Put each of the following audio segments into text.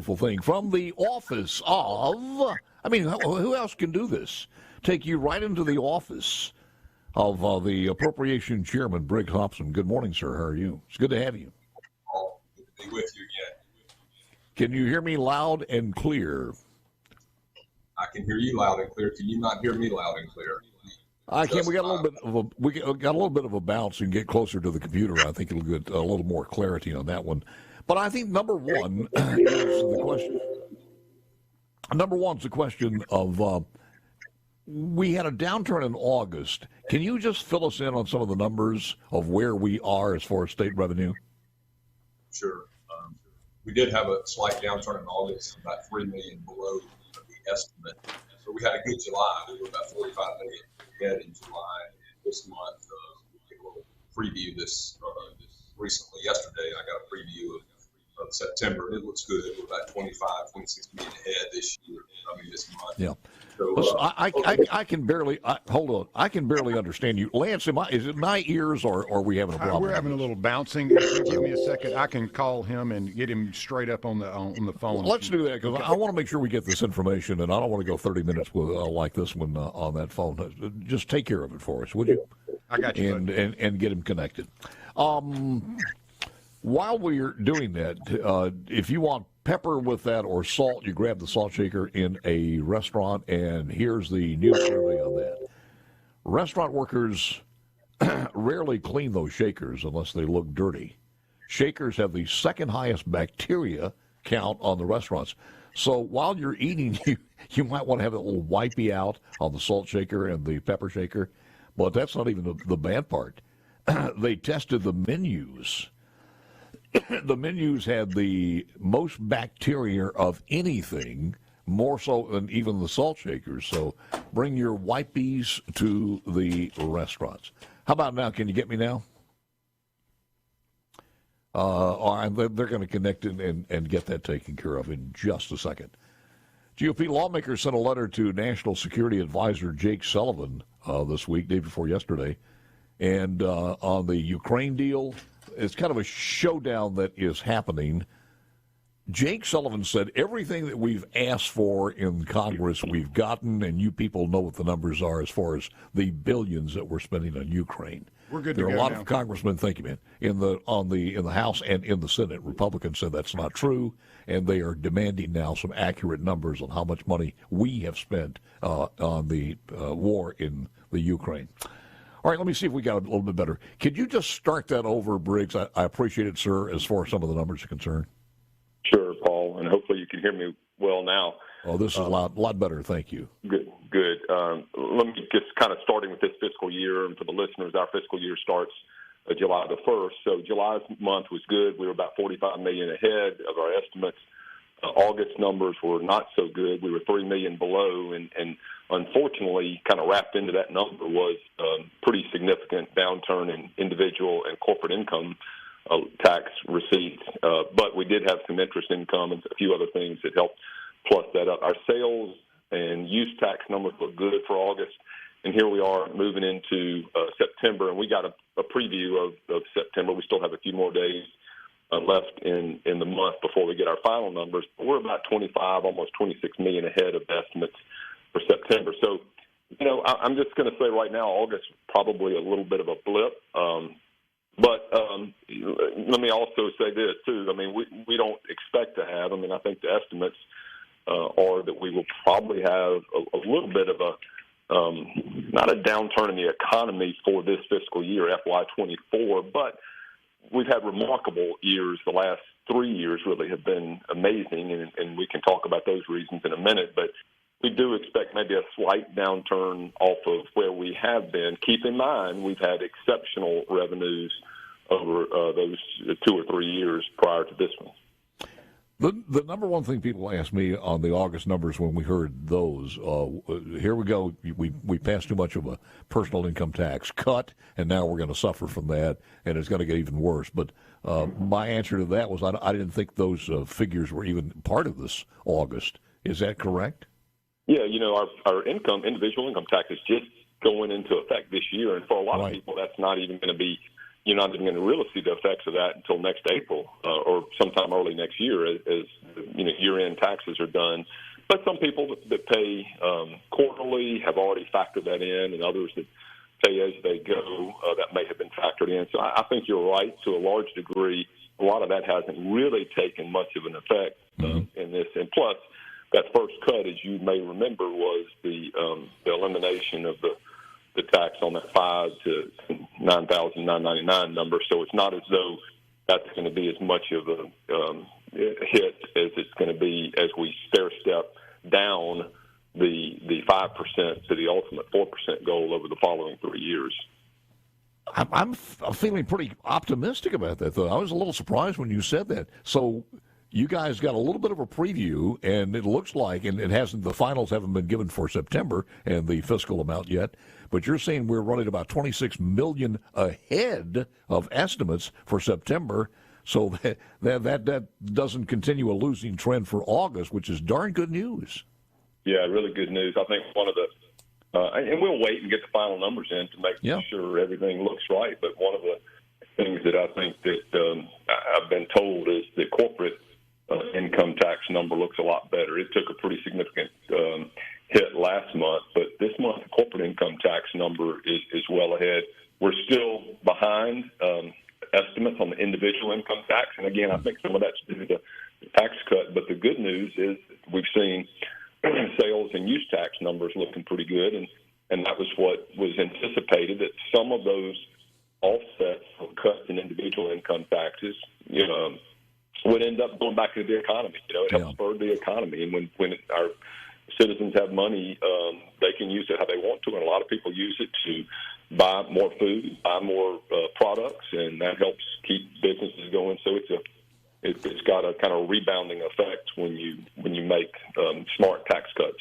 Thing from the office of, I mean, who else can do this? Take you right into the office of the Appropriation Chairman, Briggs Hopson. Good morning, sir. How are you? It's good to have you. Good to be with you again. Can you hear me loud and clear? I can hear you loud and clear. Can you not hear me loud and clear? I can. We got a little bit of a bounce and get closer to the computer. I think it'll get a little more clarity on that one. But I think number one is the question. Number one's the question of we had a downturn in August. Can you just fill us in on some of the numbers of where we are as far as state revenue? Sure. We did have a slight downturn in August, about $3 million below the estimate. So we had a good July. We were about $45 million ahead in July. And this month, we did a little preview this recently. Yesterday, I got a preview of September. It looks good. We're about 26 million ahead this year. This month. Yeah. So, listen, I can barely hold on. I can barely understand you, Lance. Is it my ears or are we having a problem? We're having a little bouncing. If you give me a second, I can call him and get him straight up on the phone. Let's do that because I want to make sure we get this information, and I don't want to go 30 minutes with like this one on that phone. Just take care of it for us, would you? I got you. And get him connected. While we're doing that, if you want pepper with that or salt, you grab the salt shaker in a restaurant, and here's the new survey on that. Restaurant workers rarely clean those shakers unless they look dirty. Shakers have the second highest bacteria count on the restaurants. So while you're eating, you might want to have a little wipey out on the salt shaker and the pepper shaker, but that's not even the bad part. They tested the menus. The menus had the most bacteria of anything, more so than even the salt shakers. So bring your wipies to the restaurants. How about now? Can you get me now? They're going to connect and get that taken care of in just a second. GOP lawmakers sent a letter to National Security Advisor Jake Sullivan this week, day before yesterday, and on the Ukraine deal. It's kind of a showdown that is happening. Jake Sullivan said everything that we've asked for in Congress we've gotten, and you people know what the numbers are as far as the billions that we're spending on Ukraine. We're good to go. There are a lot now. of congressmen, thank you, man, in the House and in the Senate. Republicans said that's not true, and they are demanding now some accurate numbers on how much money we have spent on the war in the Ukraine. All right, let me see if we got a little bit better. Could you just start that over, Briggs? I appreciate it, sir, as far as some of the numbers are concerned. Sure, Paul, and hopefully you can hear me well now. Oh, this is a lot better. Thank you. Good. Let me just kind of starting with this fiscal year, and for the listeners, our fiscal year starts July the 1st. So July's month was good. We were about $45 million ahead of our estimates. August numbers were not so good. We were $3 million below, and unfortunately, kind of wrapped into that number was a pretty significant downturn in individual and corporate income tax receipts. But we did have some interest income and a few other things that helped plus that up. Our sales and use tax numbers look good for August, and here we are moving into September, and we got a preview of September. We still have a few more days left in the month before we get our final numbers. But we're about 25, almost 26 million ahead of estimates for September. So, I'm just going to say right now, August probably a little bit of a blip. But let me also say this too. I mean, we don't expect to have. I think the estimates are that we will probably have a little bit of a not a downturn in the economy for this fiscal year, FY24, but we've had remarkable years. The last 3 years really have been amazing, and we can talk about those reasons in a minute. But we do expect maybe a slight downturn off of where we have been. Keep in mind, we've had exceptional revenues over those 2 or 3 years prior to this one. The number one thing people ask me on the August numbers when we heard those, here we go, we passed too much of a personal income tax cut, and now we're going to suffer from that, and it's going to get even worse. But my answer to that was I didn't think those figures were even part of this August. Is that correct? Yeah, our individual income tax is just going into effect this year, and for a lot of people, that's not even going to be you're not even going to really see the effects of that until next April or sometime early next year as year-end taxes are done. But some people that pay quarterly have already factored that in, and others that pay as they go, that may have been factored in. So I think you're right to a large degree. A lot of that hasn't really taken much of an effect in this. And plus, that first cut, as you may remember, was the elimination of the tax on that $5,000 to $9,999 number. So it's not as though that's going to be as much of a hit as it's going to be as we stair-step down the 5% to the ultimate 4% goal over the following 3 years. I'm feeling pretty optimistic about that, though. I was a little surprised when you said that. So you guys got a little bit of a preview, and it looks like, and it hasn't, the finals haven't been given for September and the fiscal amount yet, but you're saying we're running about $26 million ahead of estimates for September. So that doesn't continue a losing trend for August, which is darn good news. Yeah, really good news. I think one of the and we'll wait and get the final numbers in to make sure everything looks right. But one of the things that I think that I've been told is the corporate income tax number looks a lot better. It took a pretty significant hit last month, but this month the corporate income tax number is well ahead. We're still behind estimates on the individual income tax, and again, I think some of that's due to the tax cut. But the good news is we've seen sales and use tax numbers looking pretty good, and that was what was anticipated, that some of those offsets of cuts in individual income taxes, would end up going back into the economy. It helps spur the economy, and when our citizens have money, they can use it how they want to, and a lot of people use it to buy more food, buy more products, and that helps keep businesses going. So it's got a kind of rebounding effect when you make smart tax cuts.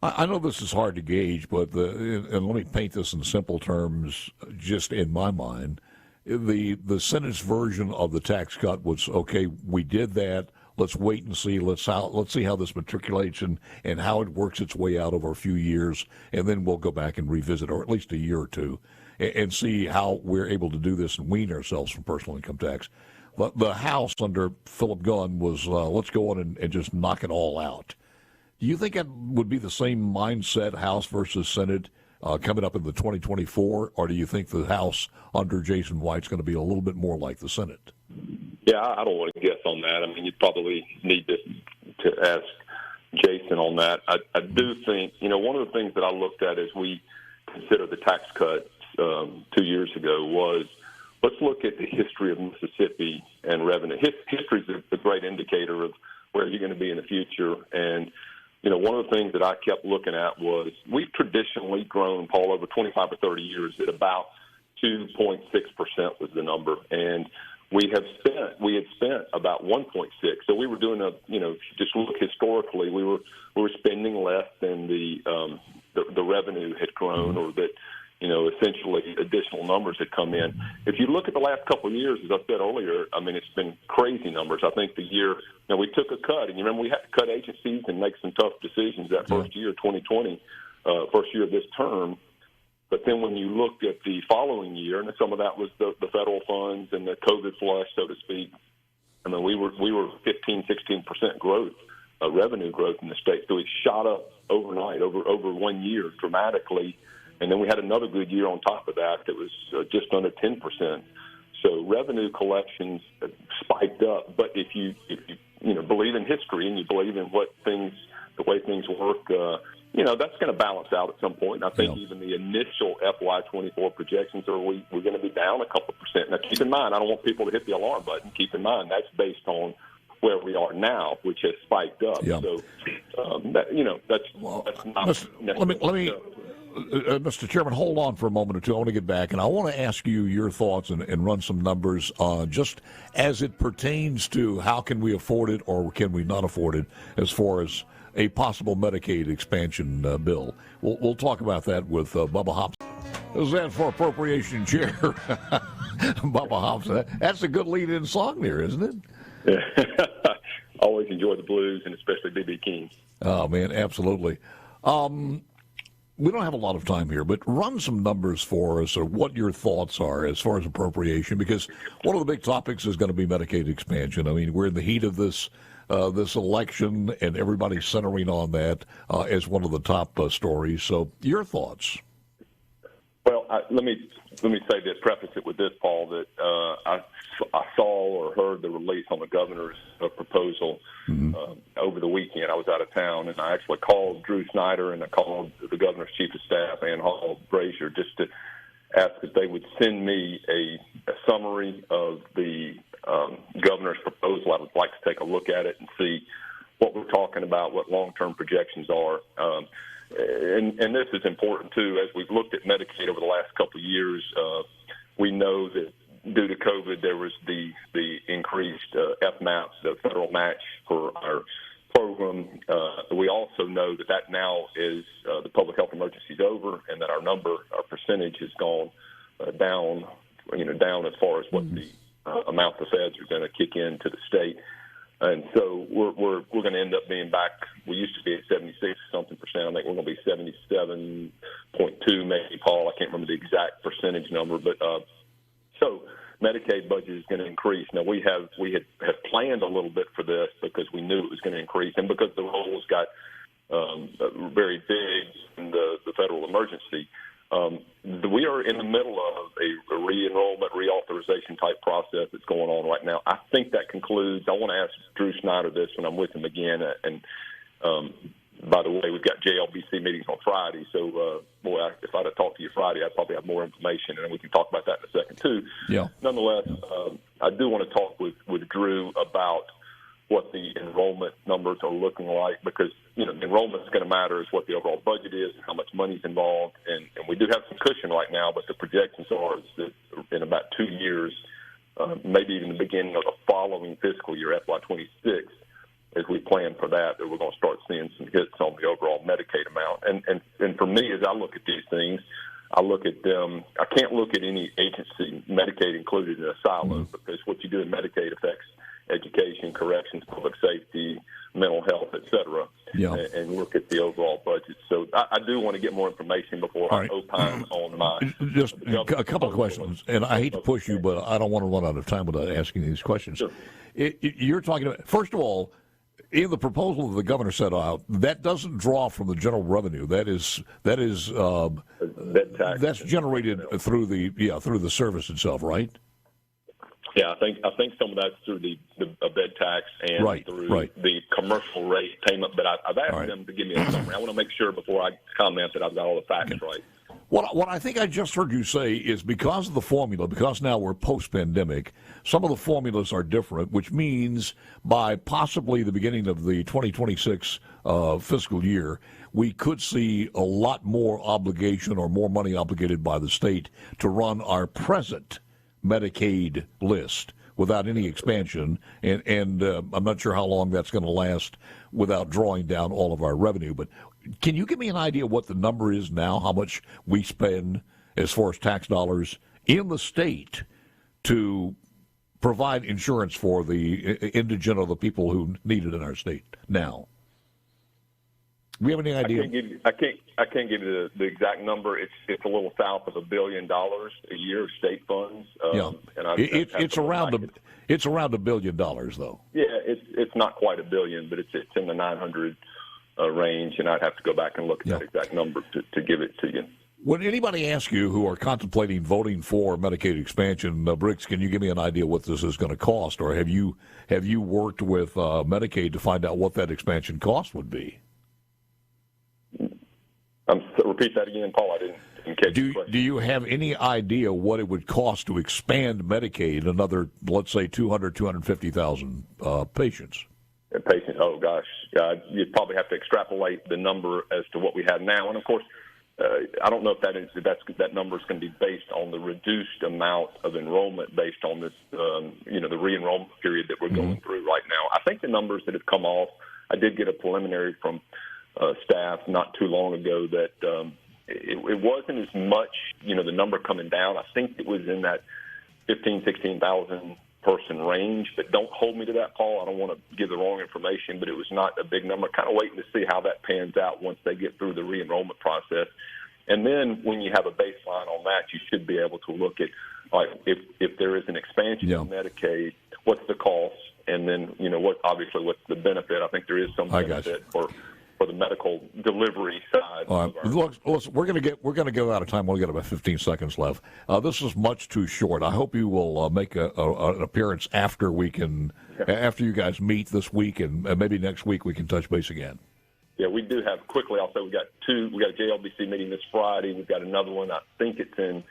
I know this is hard to gauge, but and let me paint this in simple terms, just in my mind. The Senate's version of the tax cut was, okay, we did that. Let's wait and see. Let's see how this matriculates and how it works its way out over a few years, and then we'll go back and revisit, or at least a year or two, and see how we're able to do this and wean ourselves from personal income tax. But the House under Philip Gunn was, let's go on and just knock it all out. Do you think that would be the same mindset, House versus Senate, coming up in the 2024, or do you think the House under Jason White's going to be a little bit more like the Senate? Yeah, I don't want to guess on that. I mean, you probably need to ask Jason on that. I do think, one of the things that I looked at as we considered the tax cuts 2 years ago was, let's look at the history of Mississippi and revenue. History is a great indicator of where you're going to be in the future. And, one of the things that I kept looking at was we've traditionally grown, Paul, over 25 or 30 years at about 2.6% was the number. And we had spent about 1.6. So we were doing just look historically, we were spending less than the revenue had grown, or that, essentially additional numbers had come in. If you look at the last couple of years, as I said earlier, I mean, it's been crazy numbers. I think the year, we took a cut, and you remember we had to cut agencies and make some tough decisions that first year, 2020, first year of this term. But then when you looked at the following year, and some of that was the federal funds and the COVID flush, so to speak, I mean, we were 15, 16% growth, revenue growth in the state. So it shot up overnight, over 1 year dramatically. And then we had another good year on top of that was just under 10%. So revenue collections spiked up. But if you believe in history and you believe in the way things work, that's going to balance out at some point. And I think even the initial FY24 projections are we're going to be down a couple percent. Now, keep in mind, I don't want people to hit the alarm button. Keep in mind that's based on where we are now, which has spiked up. Yeah. So that's not. Let me. Mr. Chairman, hold on for a moment or two. I want to get back, and I want to ask you your thoughts and run some numbers just as it pertains to how can we afford it or can we not afford it as far as a possible Medicaid expansion bill. We'll talk about that with Bubba Hopson. Is that for Appropriation Chair? Bubba Hopson. That's a good lead-in song there, isn't it? Yeah. Always enjoy the blues, and especially B.B. King. Oh, man, absolutely. we don't have a lot of time here, but run some numbers for us or what your thoughts are as far as appropriation, because one of the big topics is going to be Medicaid expansion. I mean, we're in the heat of this election, and everybody's centering on that as one of the top stories. So your thoughts? Well, let me say this, preface it with this, Paul, that I saw or heard the release on the governor's proposal over the weekend. I was out of town, and I actually called Drew Snyder, and I called the governor's chief of staff, Ann Hall Brazier, just to ask if they would send me a summary of the governor's proposal. I would like to take a look at it and see what we're talking about, what long-term projections are. And this is important, too. As we've looked at Medicaid over the last couple of years, we know that due to COVID, there was the increased FMAP, the federal match for our program. We also know that now is the public health emergency is over, and that our percentage has gone down, down as far as what the amount the feds are going to kick into the state. And so we're going to end up being back. We used to be at 76-something percent. I think we're going to be 77.2, maybe, Paul. I can't remember the exact percentage number, but so Medicaid budget is going to increase. Now we had planned a little bit for this because we knew it was going to increase, and because the rolls got very big in the federal emergency. We are in the middle of a re-enrollment, reauthorization type process that's going on right now. I think that concludes. I want to ask Drew Snyder this when I'm with him again. And by the way, we've got JLBC meetings on Friday. So, if I'd have talked to you Friday, I'd probably have more information, and we can talk about that in a second too. Yeah. Nonetheless, I do want to talk with Drew about what the enrollment numbers are looking like, because the enrollment is going to matter is what the overall budget is and how much money is involved, and we do have some cushion right now, but the projections are that in about 2 years, maybe even the beginning of the following fiscal year, FY26, as we plan for that we're going to start seeing some hits on the overall Medicaid amount. And for me, as I look at these things, I look at them. I can't look at any agency, Medicaid included, in a silo, because what you do in Medicaid affects education, corrections, public safety, mental health, et cetera, and look at the overall budget. So I do want to get more information before I opine on my... Just a couple of questions, and I hate to push you, but I don't want to run out of time without asking these questions. Sure. You're talking about, first of all, in the proposal that the governor set out, that doesn't draw from the general revenue. That's generated through the service itself, right? Yeah, I think some of that's through the bed tax and through the commercial rate payment. But I've asked them to give me a summary. I want to make sure before I comment that I've got all the facts right. What I think I just heard you say is because of the formula, because now we're post-pandemic, some of the formulas are different, which means by possibly the beginning of the 2026 fiscal year, we could see a lot more obligation or more money obligated by the state to run our present Medicaid list without any expansion, and I'm not sure how long that's going to last without drawing down all of our revenue. But can you give me an idea what the number is now, how much we spend as far as tax dollars in the state to provide insurance for the indigent or the people who need it in our state now? Do we have any idea? I can't give you the exact number. It's a little south of $1 billion a year of state funds. And it's around $1 billion though. Yeah, it's not quite $1 billion, but it's in the 900 range, and I'd have to go back and look at that exact number to give it to you. When anybody asks you who are contemplating voting for Medicaid expansion, Briggs, can you give me an idea what this is going to cost, or have you worked with Medicaid to find out what that expansion cost would be? Repeat that again, Paul. I didn't catch the question. Do you have any idea what it would cost to expand Medicaid another, let's say, 250,000 patients? Patients? Oh, gosh. You'd probably have to extrapolate the number as to what we have now. And, of course, I don't know if that number is going to be based on the reduced amount of enrollment based on this, the re-enrollment period that we're going through right now. I think the numbers that have come off, I did get a preliminary from staff not too long ago that it wasn't as much, the number coming down. I think it was in that 16,000 person range, but don't hold me to that, Paul. I don't want to give the wrong information, but it was not a big number. Kind of waiting to see how that pans out once they get through the re-enrollment process. And then when you have a baseline on that, you should be able to look at, like, if there is an expansion of Medicaid, what's the cost? And then, what's the benefit? I think there is some benefit for the medical delivery side. All right. Look, we're going to go out of time. We'll get about 15 seconds left. This is much too short. I hope you will make an appearance after you guys meet this week, and maybe next week we can touch base again. Yeah, we do have, quickly, I'll say we got a JLBC meeting this Friday. We've got another one. I think it's in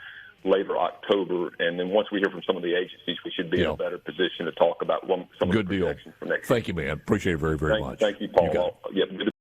later October. And then once we hear from some of the agencies, we should be in a better position to talk about some of the projections for next year. Thank you, man. Appreciate it very, very much. Thank you, Paul. You